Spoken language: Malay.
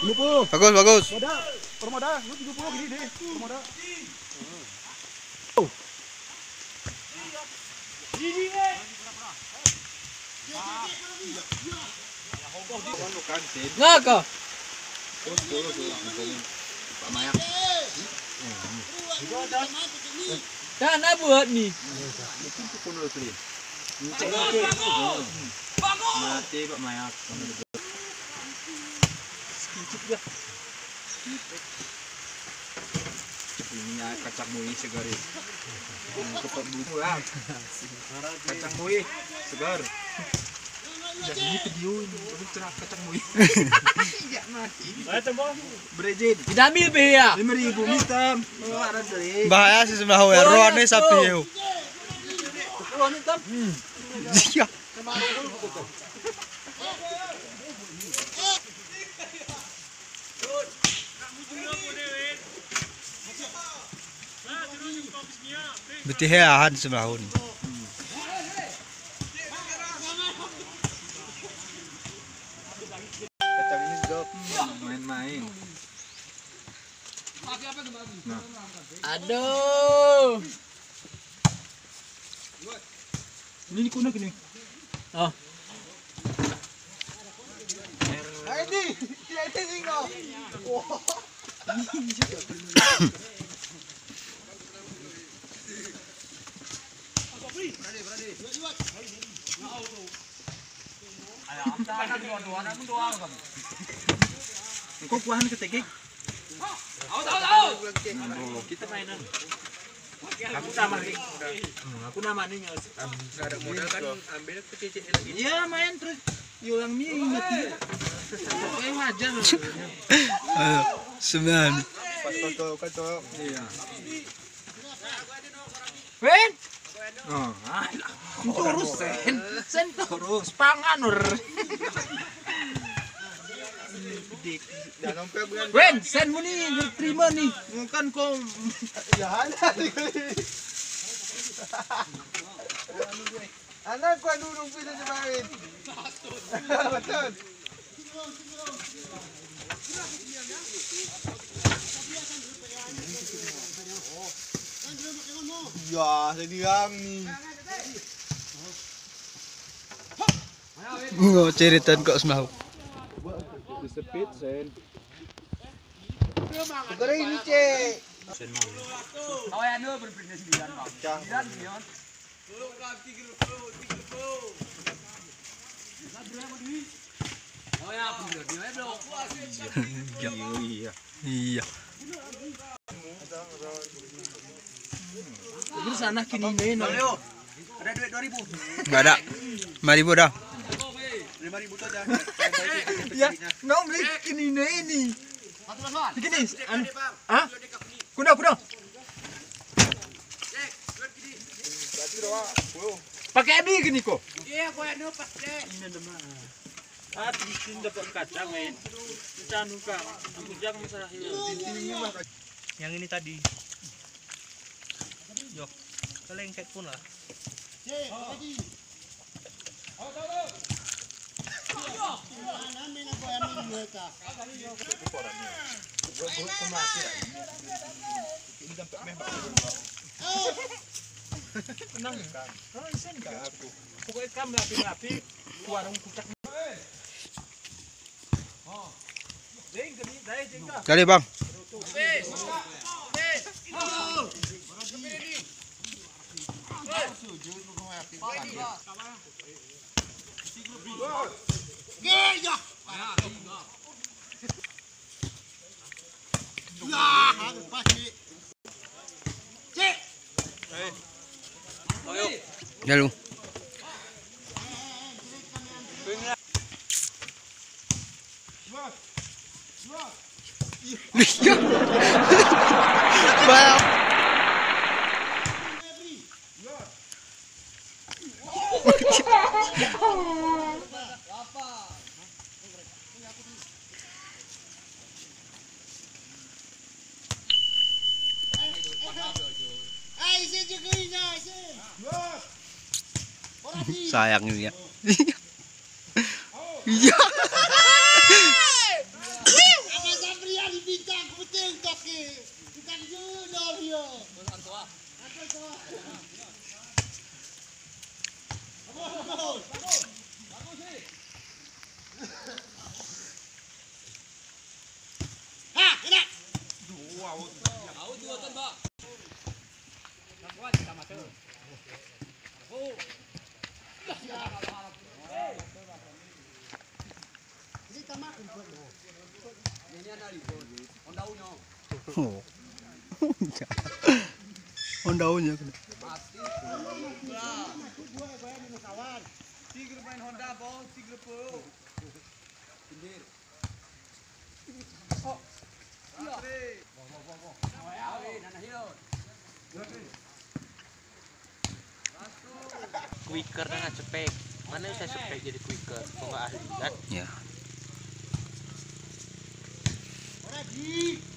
50. Bagus, bagus. Moda, permoda, lu 70 gini deh. Permoda. Ngaka. Kan buat nih. Mati Pak Mayak. Ini kacang mui segar. Cepat buku ya. Kacang mui segar. Jadi video ini cerah kacang mui. Iya mati. Brejin. Dinamil be ya. 5.000 mistam. Bahaya sih sebelah roan nih sapi yo. Iya. Betul ya, han sebelah ini. Kacang ini sedap. Main-main. Aduh. Ini kuno gini. Oh. Ini singo. Engkau kuahan ketekik. Kita mainan. Aku nama nih. Aku nama nih. Ada modal kan ambil kecil lagi. Iya main terus ulang mie ingat. Kayak wajar. Sembilan. Kacau. Iya. Wen. Oh, Terus sen terus panganur. Wen, sen mo nih terima nih. Bukan kau. Ya ada. Anak kau duduk bisa sebarin. Betul. Ya, sediang nih. Nggak ceritain kok sebelah. Disepit sen. Segera ini cek. Oh ya no berbeda 9 Bang. 9 Dion. Oh ya bener dia bro. Iya. Iya. Terus sana kini nih no. Ada duit 2.000. Nggak ada. 5.000 dah. 5.000 saja. Ya, nong beli kini nih. Begini, ah? Kuda. Pakai ini gini kok. Iya, kau yang dapat deh. Di sini dapat kacang men. Canu kak, aku jangan masalah Yang ini tadi. Yo, kelengket pun lah. Tenang kan? Oh, isen kan? Pokoknya kamu rapi-rapi, warung kucak. Kali bang. Jalu. Bayang. Sayang ini ya. Iya. Oh. On daunnya. Quicker nggak cepet. Mana saya cepet jadi quicker? Kok nggak ahli kan? Ya. Dia.